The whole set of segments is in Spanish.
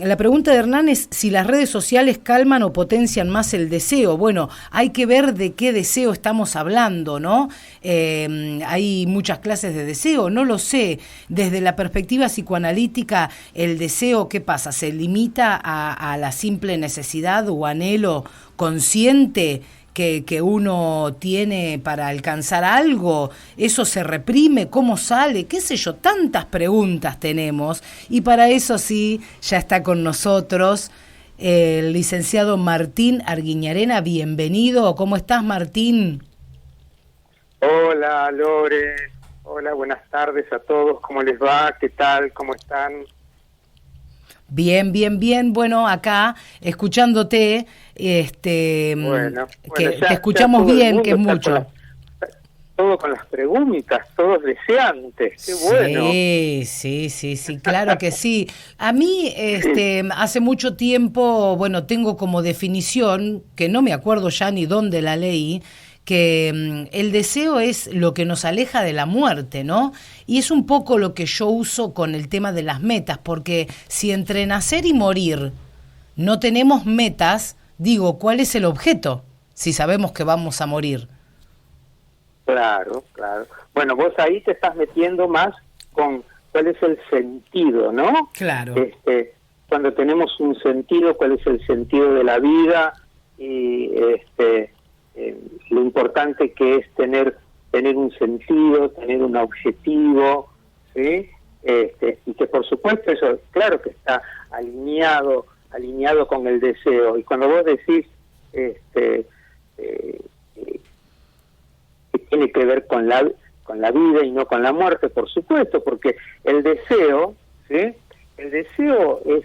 La pregunta de Hernán es si las redes sociales calman o potencian más el deseo. Bueno, hay que ver de qué deseo estamos hablando, ¿no? Hay muchas clases de deseo, no lo sé. Desde la perspectiva psicoanalítica, el deseo, ¿qué pasa? ¿Se limita a la simple necesidad o anhelo consciente que uno tiene para alcanzar algo? ¿Eso se reprime? ¿Cómo sale? ¿Qué sé yo? Tantas preguntas tenemos, y para eso sí, ya está con nosotros el licenciado Martín Arguiñarena. Bienvenido. ¿Cómo estás, Martín? Hola, Lore. Hola, buenas tardes a todos. ¿Cómo les va? ¿Qué tal? ¿Cómo están? Bien, bien, bien. Bueno, acá escuchándote, Bueno, que ya, te escuchamos bien, que es mucho. Todo con las preguntas, todos deseantes. Qué bueno. Sí, claro que sí. A mí, hace mucho tiempo, bueno, tengo como definición, que no me acuerdo ya ni dónde la leí, que el deseo es lo que nos aleja de la muerte, ¿no? Y es un poco lo que yo uso con el tema de las metas, porque si entre nacer y morir no tenemos metas, digo, ¿cuál es el objeto si sabemos que vamos a morir? Claro, claro. Bueno, vos ahí te estás metiendo más con cuál es el sentido, ¿no? Claro. Cuando tenemos un sentido, cuál es el sentido de la vida, y lo importante que es tener un sentido, tener un objetivo, ¿sí? Y que por supuesto eso, claro que está alineado con el deseo. Y cuando vos decís que tiene que ver con la vida y no con la muerte, por supuesto, porque el deseo, ¿sí? El deseo es,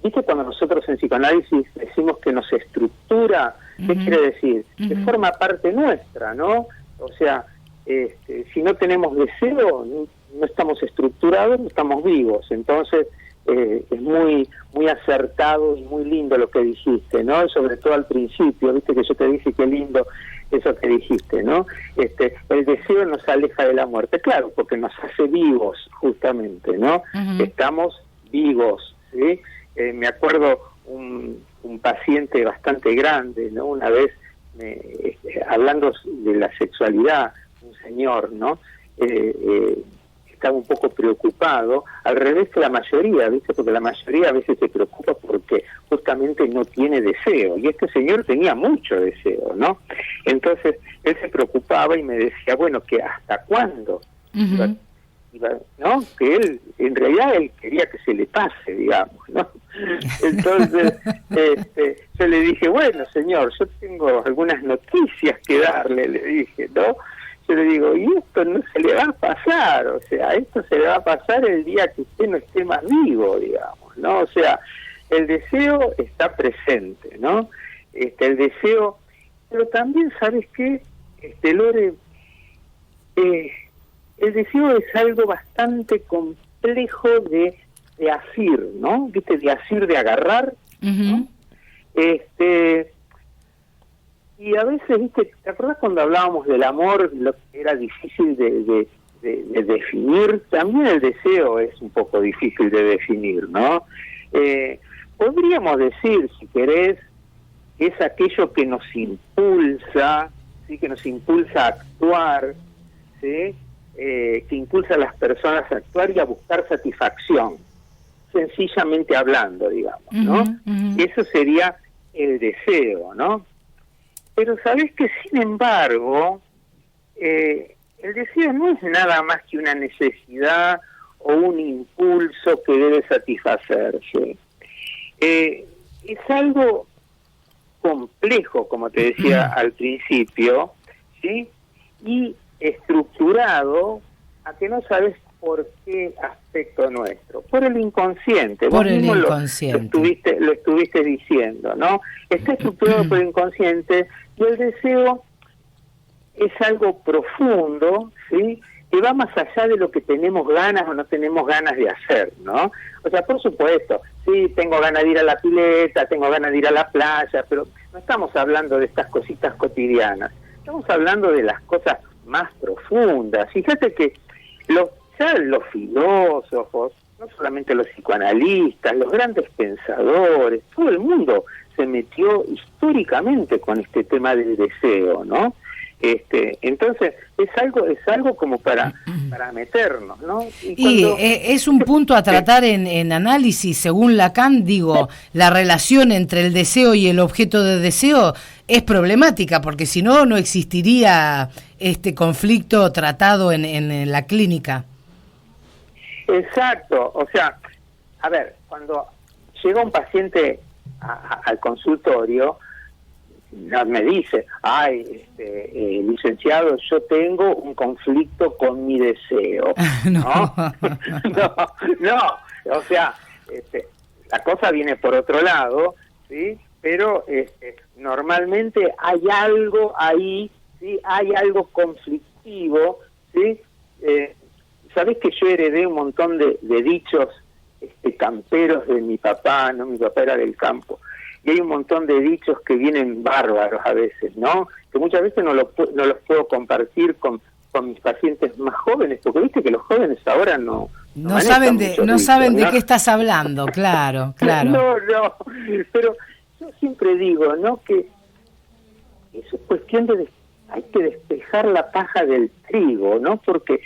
¿viste cuando nosotros en psicoanálisis decimos que nos estructura? ¿Qué quiere decir? Que forma parte nuestra, ¿no? O sea, si no tenemos deseo, no estamos estructurados, no estamos vivos. Entonces, es muy acertado y muy lindo lo que dijiste, ¿no? Sobre todo al principio, viste que yo te dije qué lindo eso que dijiste, ¿no? El deseo nos aleja de la muerte, claro, porque nos hace vivos, justamente, ¿no? Estamos vivos, ¿sí? Me acuerdo un paciente bastante grande, ¿no? Una vez, hablando de la sexualidad, un señor, ¿no? Estaba un poco preocupado, al revés que la mayoría, ¿viste? Porque la mayoría a veces se preocupa porque justamente no tiene deseo, y este señor tenía mucho deseo, ¿no? Entonces, él se preocupaba y me decía, bueno, que ¿hasta cuándo? ¿No? Que él, en realidad, él quería que se le pase, digamos, ¿no? Entonces, yo le dije, bueno, señor, yo tengo algunas noticias que darle, le dije, ¿no? Yo le digo, y esto no se le va a pasar, o sea, esto se le va a pasar el día que usted no esté más vivo, digamos, ¿no? O sea, el deseo está presente, ¿no? El deseo, pero también, ¿sabes qué? Lore, el deseo es algo bastante complejo de asir, ¿no? ¿Viste? De asir, de agarrar, ¿no? Y a veces, ¿viste? ¿Te acuerdas cuando hablábamos del amor, lo que era difícil de definir? También el deseo es un poco difícil de definir, ¿no? Podríamos decir, si querés, que es aquello que nos impulsa, ¿sí? Que nos impulsa a actuar, ¿sí? Que impulsa a las personas a actuar y a buscar satisfacción, sencillamente hablando, digamos, ¿no? Eso sería el deseo, ¿no? Pero sabés que, sin embargo, el deseo no es nada más que una necesidad o un impulso que debe satisfacerse. Es algo complejo, como te decía al principio, ¿sí? Y estructurado a que no sabes por qué aspecto nuestro, por el inconsciente. Por Vos el mismo inconsciente. lo estuviste diciendo, ¿no? Está estructurado por el inconsciente, y el deseo es algo profundo, ¿sí? Que va más allá de lo que tenemos ganas o no tenemos ganas de hacer, ¿no? O sea, por supuesto, sí, tengo ganas de ir a la pileta, tengo ganas de ir a la playa, pero no estamos hablando de estas cositas cotidianas, estamos hablando de las cosas más profundas. Fíjate que los filósofos, no solamente los psicoanalistas, los grandes pensadores, todo el mundo se metió históricamente con este tema del deseo, ¿no? Entonces es algo como para meternos, ¿no? Y es un punto a tratar en análisis. Según Lacan, digo, la relación entre el deseo y el objeto de deseo es problemática, porque si no, no existiría este conflicto tratado en la clínica. Exacto, o sea, a ver, cuando llega un paciente al consultorio, me dice, licenciado, yo tengo un conflicto con mi deseo. ¿No? No, o sea, la cosa viene por otro lado, ¿sí? Pero normalmente hay algo ahí, ¿sí? Hay algo conflictivo, ¿sí? Sabés que yo heredé un montón de dichos camperos de mi papá, ¿no? Mi papá era del campo. Y hay un montón de dichos que vienen bárbaros a veces, ¿no? Que muchas veces no los puedo compartir con mis pacientes más jóvenes, porque viste que los jóvenes ahora no saben de qué estás hablando, claro. No, pero yo siempre digo, ¿no? Que eso es cuestión hay que despejar la paja del trigo, ¿no? Porque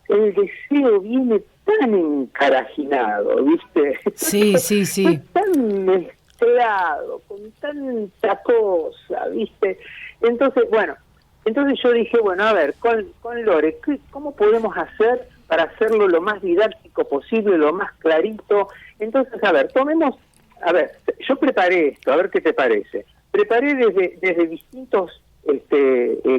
el deseo viene tan encarajinado, ¿viste? Sí. Tan mezclado, con tanta cosa, ¿viste? Entonces yo dije, bueno, a ver, con Lore, ¿cómo podemos hacer para hacerlo lo más didáctico posible, lo más clarito? Entonces, yo preparé esto, a ver qué te parece. Preparé desde distintos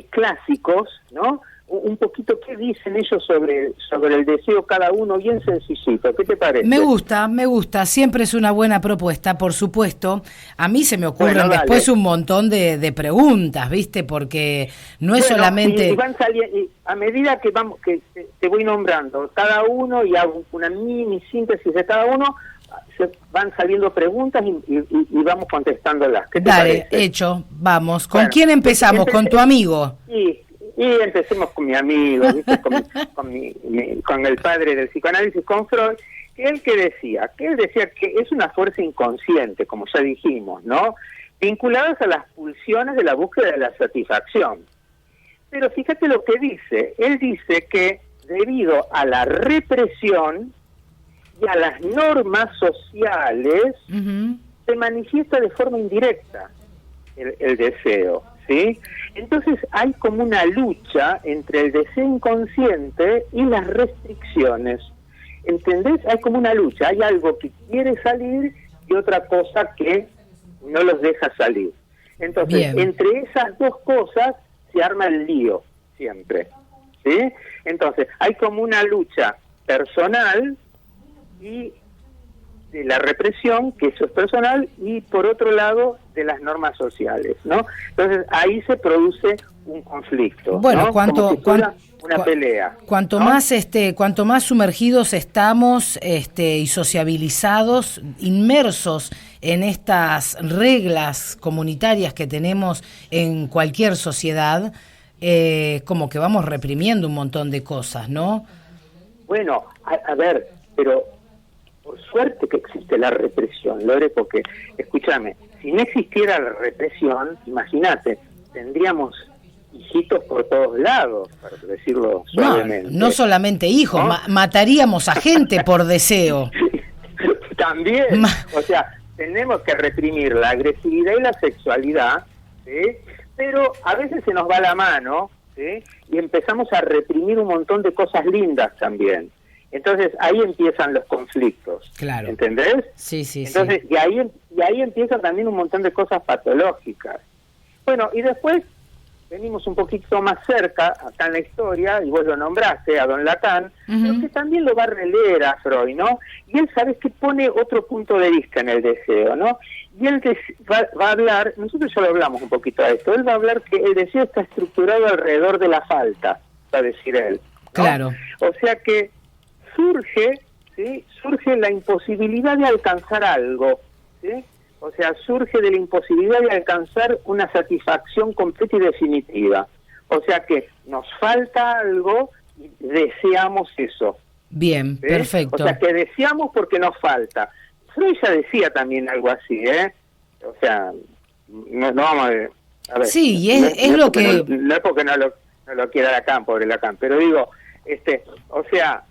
clásicos, ¿no? Un poquito qué dicen ellos sobre el deseo cada uno, bien sencillito. ¿Qué te parece? Me gusta, siempre es una buena propuesta, por supuesto. A mí se me ocurren después un montón de preguntas, ¿viste? Porque no es solamente... Y van saliendo, a medida que te voy nombrando cada uno y hago una mini síntesis de cada uno, se van saliendo preguntas y vamos contestándolas. ¿Qué te parece? Hecho, vamos. ¿Con quién empezamos? ¿Con tu amigo? Sí. Y empecemos con mi amigo, ¿viste? con el padre del psicoanálisis, con Freud, que él decía que es una fuerza inconsciente, como ya dijimos, ¿no? Vinculadas a las pulsiones de la búsqueda de la satisfacción. Pero fíjate lo que dice. Él dice que debido a la represión y a las normas sociales, se manifiesta de forma indirecta el deseo, ¿sí? Entonces hay como una lucha entre el deseo inconsciente y las restricciones. ¿Entendés? Hay como una lucha, hay algo que quiere salir y otra cosa que no los deja salir. Entonces, entre esas dos cosas se arma el lío, siempre, ¿sí? Entonces, hay como una lucha personal y de la represión, que eso es personal, y por otro lado de las normas sociales, ¿no? Entonces ahí se produce un conflicto, bueno, ¿no? Como si fuera una pelea. Cuanto ¿no? más sumergidos estamos y sociabilizados, inmersos en estas reglas comunitarias que tenemos en cualquier sociedad, como que vamos reprimiendo un montón de cosas, ¿no? Bueno, a ver, pero por suerte que existe la represión, Lore, porque, escúchame, si no existiera la represión, imagínate, tendríamos hijitos por todos lados, para decirlo suavemente. No solamente hijos, ¿no? Mataríamos a gente por deseo. También, o sea, tenemos que reprimir la agresividad y la sexualidad, ¿sí? Pero a veces se nos va la mano, ¿sí? Y empezamos a reprimir un montón de cosas lindas también. Entonces ahí empiezan los conflictos, claro. ¿Entendés? Sí. Entonces, y ahí empiezan también un montón de cosas patológicas. Bueno, y después venimos un poquito más cerca, acá en la historia, y vos lo nombraste, a don Lacan, pero que también lo va a releer a Freud, ¿no? Y él, ¿sabes qué? Pone otro punto de vista en el deseo, ¿no? Y él va a hablar, nosotros ya lo hablamos un poquito de esto, él va a hablar que el deseo está estructurado alrededor de la falta, va a decir él, ¿no? Claro. O sea que surge la imposibilidad de alcanzar algo, ¿sí? O sea, surge de la imposibilidad de alcanzar una satisfacción completa y definitiva. O sea que nos falta algo y deseamos eso, Bien, perfecto. O sea, que deseamos porque nos falta. Freud ya decía también algo así, O sea, no vamos a ver. Sí, y es lo que... No es porque no lo quiera Lacan, pobre Lacan, pero digo, o sea,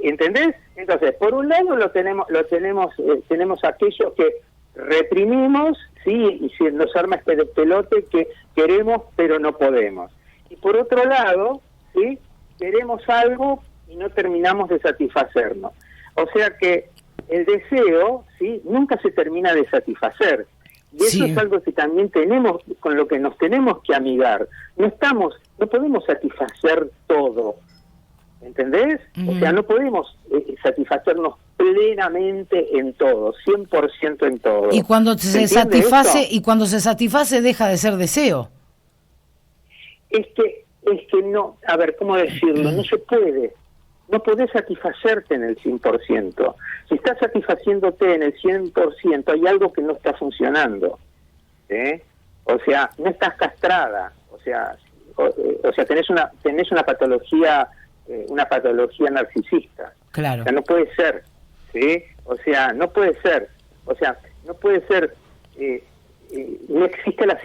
¿entendés? Entonces, por un lado tenemos aquello que reprimimos, sí, y se nos arma este pelote que queremos pero no podemos. Y por otro lado, sí, queremos algo y no terminamos de satisfacernos. O sea que el deseo, sí, nunca se termina de satisfacer. Y eso es algo que también tenemos, con lo que nos tenemos que amigar. No podemos satisfacer todo, ¿entendés? O sea, no podemos satisfacernos plenamente en todo, 100% en todo. Y cuando se satisface, deja de ser deseo. Es que no, a ver, ¿cómo decirlo? No se puede. No podés satisfacerte en el 100%. Si estás satisfaciéndote en el 100%, hay algo que no está funcionando. O sea, no estás castrada. O sea, tenés una patología narcisista. Claro. O sea, no puede ser. ¿Sí? O sea, no puede ser. O sea, no puede ser. No existe la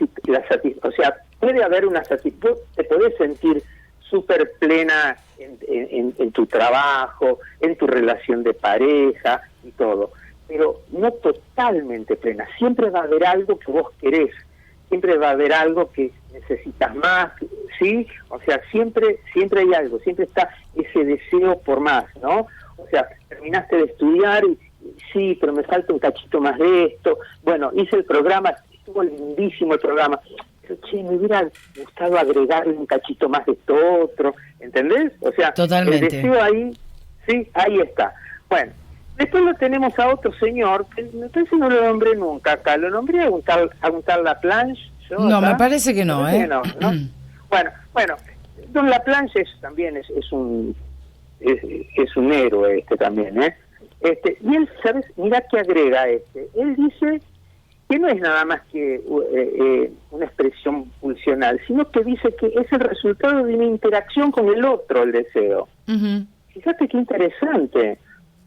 satisfacción. O sea, puede haber una satisfacción. Te podés sentir súper plena en tu trabajo, en tu relación de pareja y todo, pero no totalmente plena. Siempre va a haber algo que vos querés, siempre va a haber algo que necesitas más, ¿sí? O sea, siempre hay algo, siempre está ese deseo por más, ¿no? O sea, terminaste de estudiar y sí, pero me falta un cachito más de esto. Bueno, hice el programa, estuvo lindísimo el programa, pero che, me hubiera gustado agregarle un cachito más de esto otro, ¿entendés? O sea, totalmente. El deseo ahí, sí, ahí está. Bueno, después lo tenemos a otro señor, que entonces no lo nombré nunca acá, lo nombré a un tal Laplanche. No, acá me parece que no, que no, ¿no? Bueno, don Laplanche también es un héroe también, y él, ¿sabes? Mirá que agrega él dice que no es nada más que una expresión pulsional, sino que dice que es el resultado de una interacción con el otro, el deseo. Uh-huh. Fíjate qué interesante,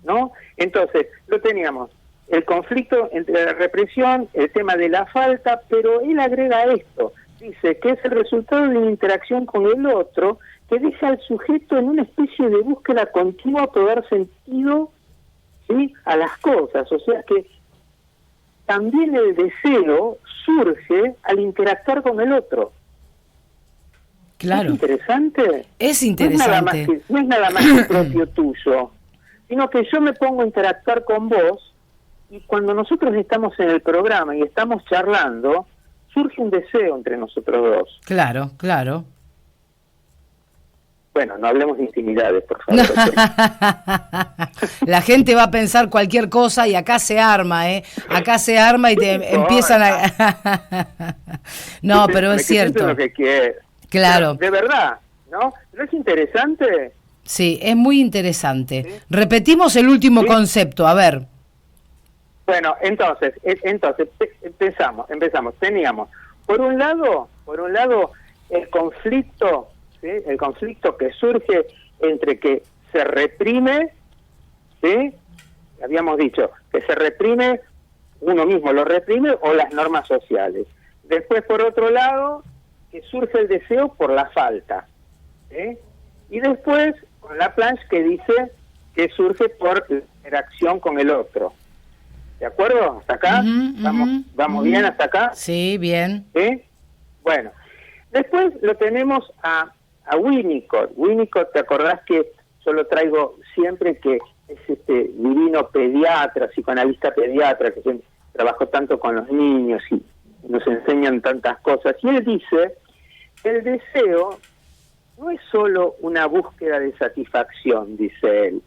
¿no? Entonces, lo teníamos, el conflicto entre la represión, el tema de la falta, pero él agrega esto, dice que es el resultado de una interacción con el otro que deja al sujeto en una especie de búsqueda continua por dar sentido, ¿sí?, a las cosas, o sea que también el deseo surge al interactuar con el otro. Claro. ¿Es interesante? Es interesante. No es nada más que propio tuyo, sino que yo me pongo a interactuar con vos y cuando nosotros estamos en el programa y estamos charlando, surge un deseo entre nosotros dos. Claro, claro. Bueno, no hablemos de intimidades, por favor. La gente va a pensar cualquier cosa y acá se arma, Acá se arma y te empiezan a... No, pero es cierto. Lo que quieres. Claro. Pero, de verdad, ¿no? ¿No es interesante? Sí, es muy interesante. ¿Sí? Repetimos el último concepto, a ver. Bueno, entonces empezamos. Teníamos, por un lado, el conflicto, ¿sí?, el conflicto que surge entre que se reprime, ¿sí?, habíamos dicho, que se reprime, uno mismo lo reprime o las normas sociales. Después, por otro lado, que surge el deseo por la falta, ¿sí? Y después, con Laplanche, que dice que surge por la interacción con el otro. ¿De acuerdo? ¿Hasta acá? ¿Vamos bien hasta acá? Sí, bien. ¿Sí? Bueno, después lo tenemos a Winnicott. Winnicott, ¿te acordás que yo lo traigo siempre, que es divino pediatra, psicoanalista pediatra, que trabajó tanto con los niños y nos enseñan tantas cosas? Y él dice, el deseo no es solo una búsqueda de satisfacción, dice él.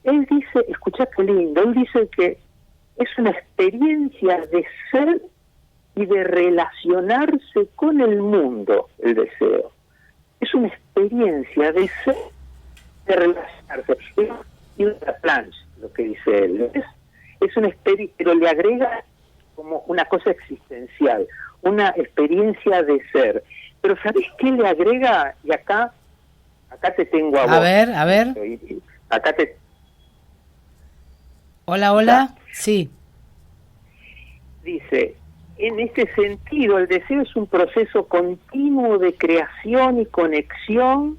Él dice, escuchá qué lindo, él dice que es una experiencia de ser y de relacionarse con el mundo, el deseo. Es una experiencia de ser, de relacionarse. Y una plancha, lo que dice él. Es una experiencia, pero le agrega como una cosa existencial, una experiencia de ser. Pero ¿sabés qué le agrega? Y acá te tengo a vos. A ver. Acá te... Hola, hola. Sí. Dice, en este sentido, el deseo es un proceso continuo de creación y conexión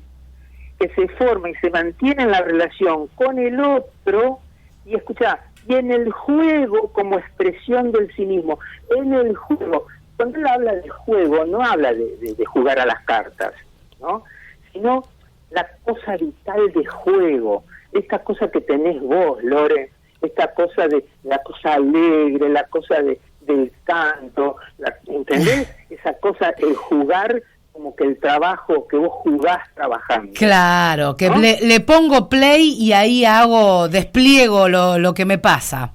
que se forma y se mantiene en la relación con el otro, y escucha, y en el juego como expresión del sí mismo. En el juego, cuando él habla de juego, no habla de jugar a las cartas, ¿no? Sino la cosa vital de juego, esta cosa que tenés vos, Lore, esta cosa de la cosa alegre, la cosa del canto, ¿entendés? Esa cosa, el jugar como que el trabajo que vos jugás trabajando. Claro, que ¿no? le pongo play y ahí despliego lo que me pasa.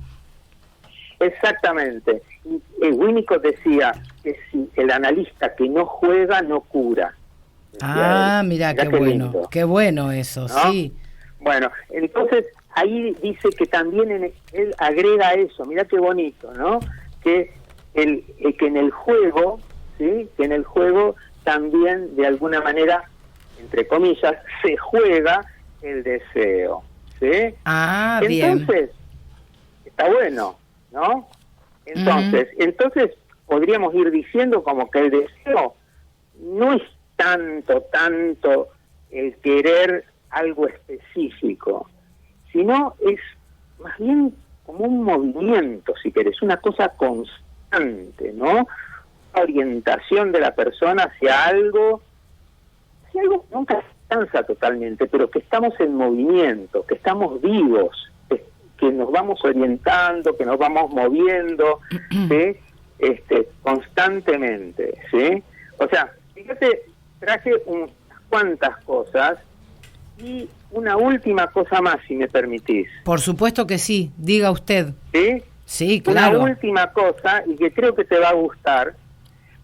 Exactamente. Y Winnicott decía que si el analista que no juega no cura. Mira qué bueno, lindo. Qué bueno eso, ¿no? Sí. Bueno, entonces ahí dice que también él agrega eso, mira qué bonito, ¿no? Que que en el juego, ¿sí? Que en el juego también de alguna manera, entre comillas, se juega el deseo, ¿sí? Bien. Entonces, está bueno, ¿no? Entonces podríamos ir diciendo como que el deseo no es tanto el querer algo específico, sino es más bien como un movimiento, si querés, una cosa constante, ¿no? Una orientación de la persona hacia algo nunca se cansa totalmente, pero que estamos en movimiento, que estamos vivos, que nos vamos orientando, que nos vamos moviendo, ¿sí? Constantemente, ¿sí? O sea, fíjate, traje unas cuantas cosas y una última cosa más, si me permitís. Por supuesto que sí, diga usted. ¿Sí? Sí, claro. Una última cosa, y que creo que te va a gustar.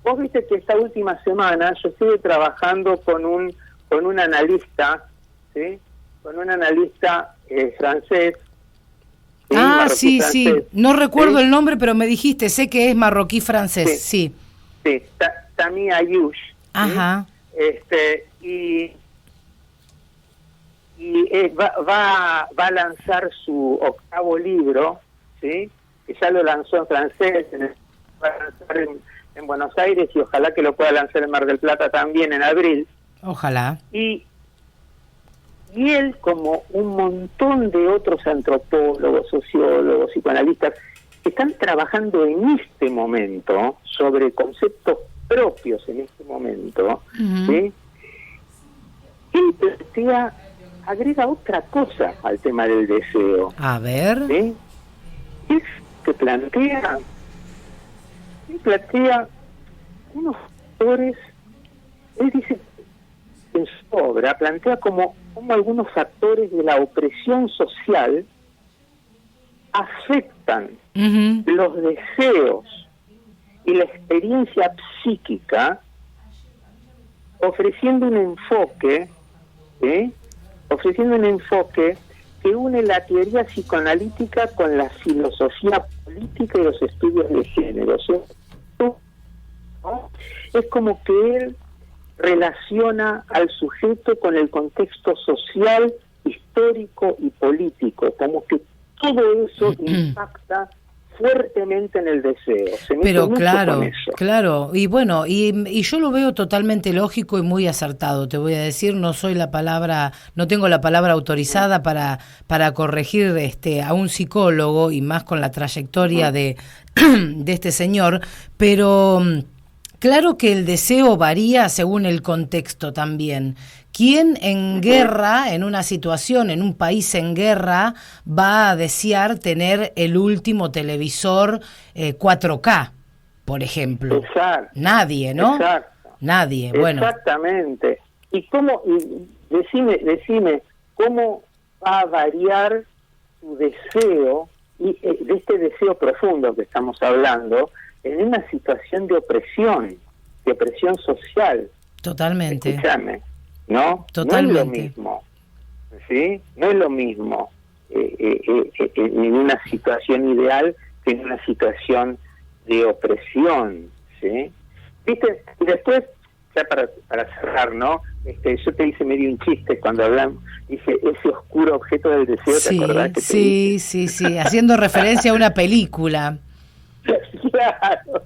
Vos viste que esta última semana yo estuve trabajando con un analista, ¿sí? Con un analista francés. ¿sí? Francés. Sí. No recuerdo ¿Sí? el nombre, pero me dijiste, sé que es marroquí francés, sí. Sí, Sami Ayouch. Ajá. ¿Sí? Va a lanzar su 8º libro, ¿sí? Que ya lo lanzó en francés, va a lanzar en Buenos Aires y ojalá que lo pueda lanzar en Mar del Plata también en abril. Ojalá. Y él, como un montón de otros antropólogos, sociólogos, psicoanalistas, están trabajando en este momento sobre conceptos propios en este momento, ¿sí? Él agrega otra cosa al tema del deseo. A ver. ¿Sí? Es que plantea unos factores, él dice en su obra, plantea como algunos factores de la opresión social afectan los deseos y la experiencia psíquica, ofreciendo un enfoque, ¿sí? Ofreciendo un enfoque que une la teoría psicoanalítica con la filosofía política y los estudios de género. ¿No? Es como que él relaciona al sujeto con el contexto social, histórico y político, como que todo eso impacta fuertemente en el deseo. Pero claro, y bueno, y yo lo veo totalmente lógico y muy acertado, te voy a decir, no tengo la palabra autorizada para corregir a un psicólogo, y más con la trayectoria de este señor, pero claro que el deseo varía según el contexto también. ¿Quién en guerra, en una situación, en un país en guerra, va a desear tener el último televisor 4K, por ejemplo? Exacto. Nadie, ¿no? Exacto. Nadie, bueno. Exactamente. Y decime, ¿cómo va a variar tu deseo, y de este deseo profundo que estamos hablando, en una situación de opresión social? Totalmente. Escúchame. ¿No? Totalmente. No es lo mismo, ¿sí? No es lo mismo en una situación ideal que en una situación de opresión, ¿sí? ¿Viste? Y después, ya para cerrar, ¿no? Yo te hice medio un chiste cuando hablamos, dije, ese oscuro objeto del deseo, ¿te acordás? Que sí, haciendo referencia a una película. Claro,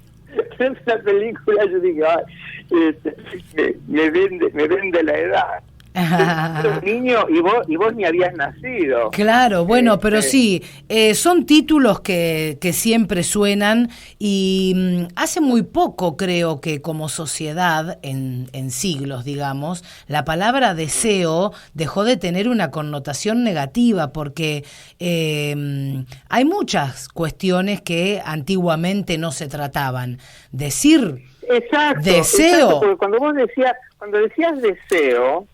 en esa película yo dije, me vende la edad. Era un niño y vos ni habías nacido. Claro, bueno, pero sí, son títulos que siempre suenan y hace muy poco creo que como sociedad, en siglos digamos, la palabra deseo dejó de tener una connotación negativa porque hay muchas cuestiones que antiguamente no se trataban. Decir deseo. Exacto, porque cuando decías deseo,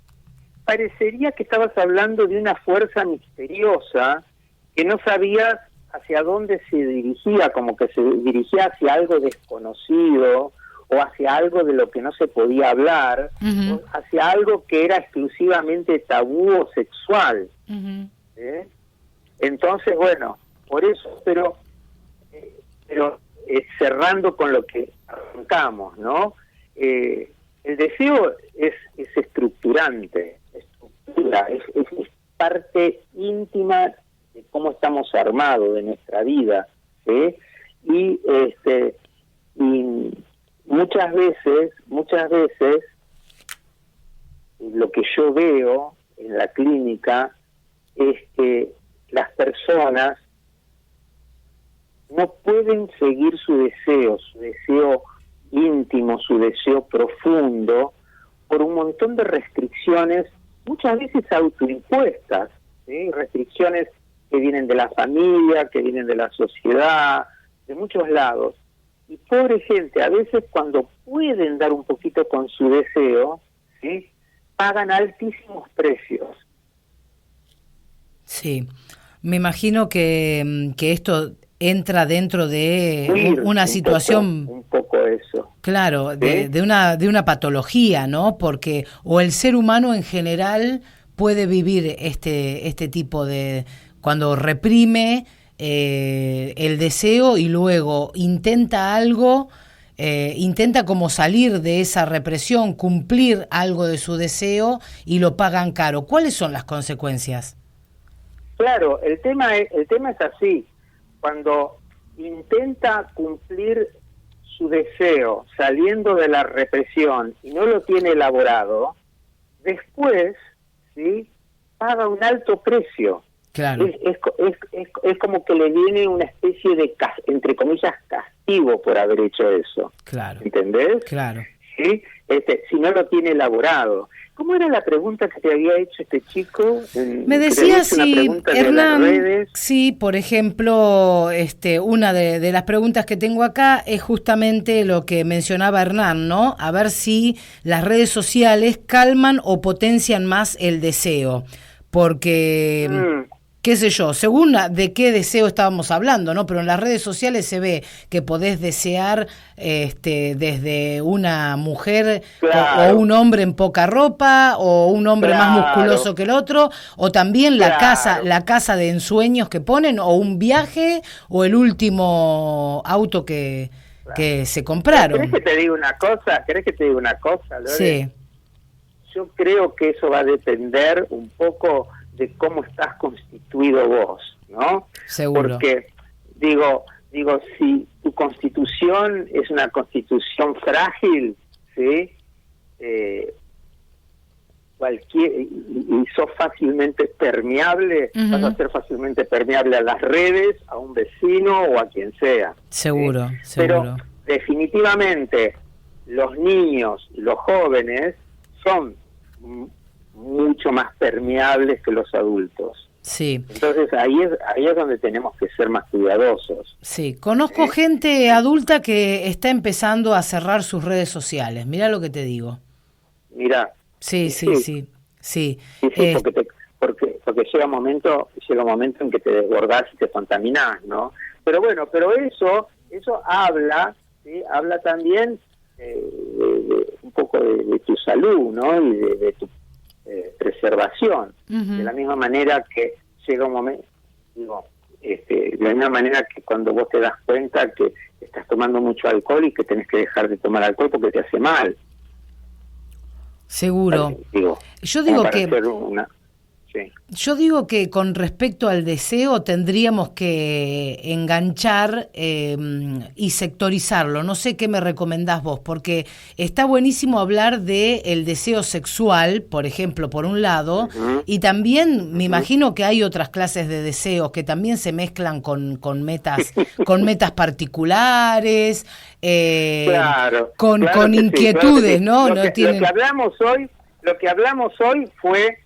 parecería que estabas hablando de una fuerza misteriosa que no sabías hacia dónde se dirigía, como que se dirigía hacia algo desconocido o hacia algo de lo que no se podía hablar, o hacia algo que era exclusivamente tabú o sexual. Entonces, bueno, por eso, pero cerrando con lo que arrancamos, ¿no? El deseo es estructurante, es parte íntima de cómo estamos armados de nuestra vida, ¿sí? Y muchas veces lo que yo veo en la clínica es que las personas no pueden seguir su deseo íntimo, su deseo profundo, por un montón de restricciones, muchas veces autoimpuestas, ¿sí? Restricciones que vienen de la familia, que vienen de la sociedad, de muchos lados. Y pobre gente, a veces cuando pueden dar un poquito con su deseo, ¿sí? Pagan altísimos precios. Sí, me imagino que esto entra dentro de una situación un poco eso. Claro, ¿sí? de una patología, ¿no? Porque o el ser humano en general puede vivir este tipo de cuando reprime el deseo y luego intenta algo, intenta como salir de esa represión, cumplir algo de su deseo y lo pagan caro. ¿Cuáles son las consecuencias? Claro, el tema es así. Cuando intenta cumplir su deseo saliendo de la represión y no lo tiene elaborado, después, ¿sí? Paga un alto precio. Claro. Es como que le viene una especie de, entre comillas, castigo por haber hecho eso. Claro. ¿Entendés? Claro. ¿Sí? Si no lo tiene elaborado. ¿Cómo era la pregunta que te había hecho este chico? Me decía si Hernán, sí, por ejemplo, una de las preguntas que tengo acá es justamente lo que mencionaba Hernán, ¿no? A ver si las redes sociales calman o potencian más el deseo, porque qué sé yo, según de qué deseo estábamos hablando, ¿no? Pero en las redes sociales se ve que podés desear desde una mujer o un hombre en poca ropa o un hombre más musculoso que el otro, o también la casa de ensueños que ponen, o un viaje, o el último auto que se compraron. ¿Querés que te diga una cosa? Lore? Sí. Yo creo que eso va a depender un poco de cómo estás constituido vos, ¿no? Seguro. Porque, digo, si tu constitución es una constitución frágil, ¿sí? Y sos fácilmente permeable, vas a ser fácilmente permeable a las redes, a un vecino o a quien sea. Seguro, ¿sí? seguro. Pero definitivamente los niños y los jóvenes son mucho más permeables que los adultos. Sí. Entonces ahí es donde tenemos que ser más cuidadosos. Sí, conozco gente adulta que está empezando a cerrar sus redes sociales. Mirá lo que te digo. Mirá. Sí. Porque llega un momento en que te desbordás y te contaminás, ¿no? Pero bueno, eso habla, ¿sí? Habla también un poco de tu salud, ¿no? Y de tu preservación. De la misma manera que llega un momento, de la misma manera que cuando vos te das cuenta que estás tomando mucho alcohol y que tenés que dejar de tomar alcohol porque te hace mal. Seguro. Yo digo que sí. Yo digo que con respecto al deseo tendríamos que enganchar y sectorizarlo. No sé qué me recomendás vos, porque está buenísimo hablar de el deseo sexual, por ejemplo, por un lado, y también me imagino que hay otras clases de deseos que también se mezclan con metas particulares, con inquietudes, sí. ¿no? Lo que hablamos hoy fue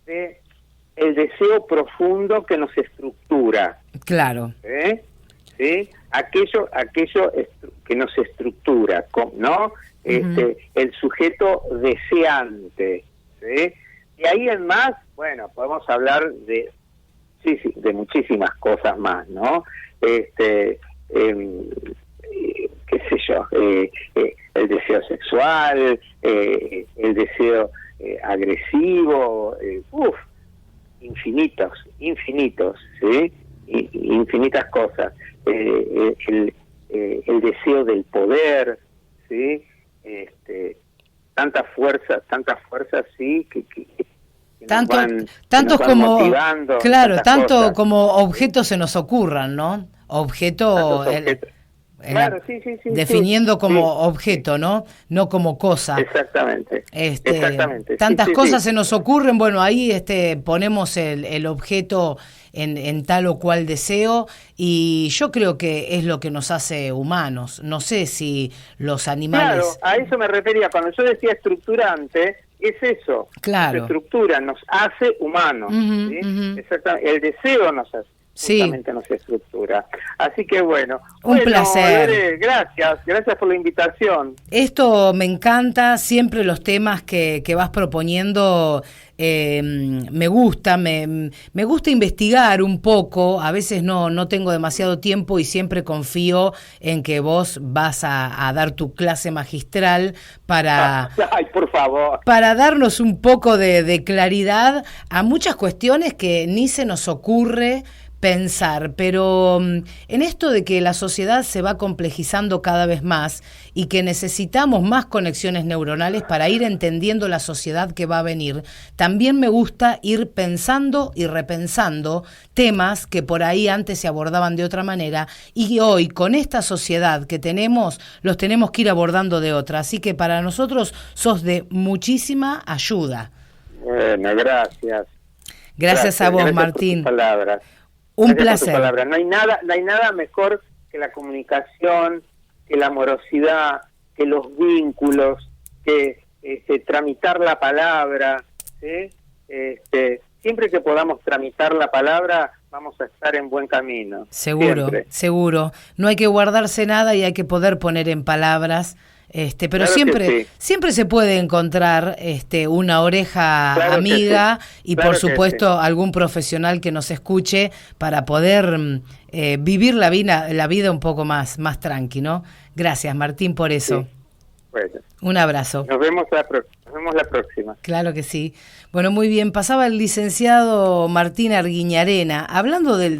de el deseo profundo que nos estructura. Claro. ¿Sí? Aquello que nos estructura, ¿no? El sujeto deseante. ¿Sí? Y ahí en más, bueno, podemos hablar de muchísimas cosas más, ¿no? Qué sé yo, el deseo sexual, el deseo agresivo, infinitos, ¿sí? Infinitas cosas. El deseo del poder, ¿sí? Tantas fuerzas, sí, que tantos como motivando, claro, tanto cosas. Como objetos se nos ocurran, ¿no? Claro, sí, definiendo como sí, objeto, ¿no? No como cosa. Exactamente. Tantas cosas se nos ocurren, bueno, ahí ponemos el objeto en tal o cual deseo, y yo creo que es lo que nos hace humanos. No sé si los animales... Claro, a eso me refería. Cuando yo decía estructurante, es eso. Claro. Nos estructura, nos hace humanos. ¿Sí? Exactamente. El deseo nos hace. Justamente nos estructura. Así que bueno, un placer. Lore, gracias por la invitación. Esto me encanta, siempre los temas que vas proponiendo. Me gusta investigar un poco, a veces no tengo demasiado tiempo y siempre confío en que vos vas a dar tu clase magistral para, ay, por favor, para darnos un poco de claridad a muchas cuestiones que ni se nos ocurre pensar, pero en esto de que la sociedad se va complejizando cada vez más y que necesitamos más conexiones neuronales para ir entendiendo la sociedad que va a venir, también me gusta ir pensando y repensando temas que por ahí antes se abordaban de otra manera y hoy con esta sociedad que tenemos, los tenemos que ir abordando de otra. Así que para nosotros sos de muchísima ayuda. Bueno, gracias. Gracias a vos, Martín. Por tus palabras. Un placer. No hay nada mejor que la comunicación, que la amorosidad, que los vínculos, que tramitar la palabra, ¿sí? Siempre que podamos tramitar la palabra, vamos a estar en buen camino. Seguro. No hay que guardarse nada y hay que poder poner en palabras. Pero claro siempre se puede encontrar una oreja amiga y por supuesto algún profesional que nos escuche para poder vivir la vida un poco más tranqui, ¿no? Gracias, Martín, por eso. Sí. Bueno, un abrazo. Nos vemos la próxima. Claro que sí. Bueno, muy bien. Pasaba el licenciado Martín Arguiñarena hablando del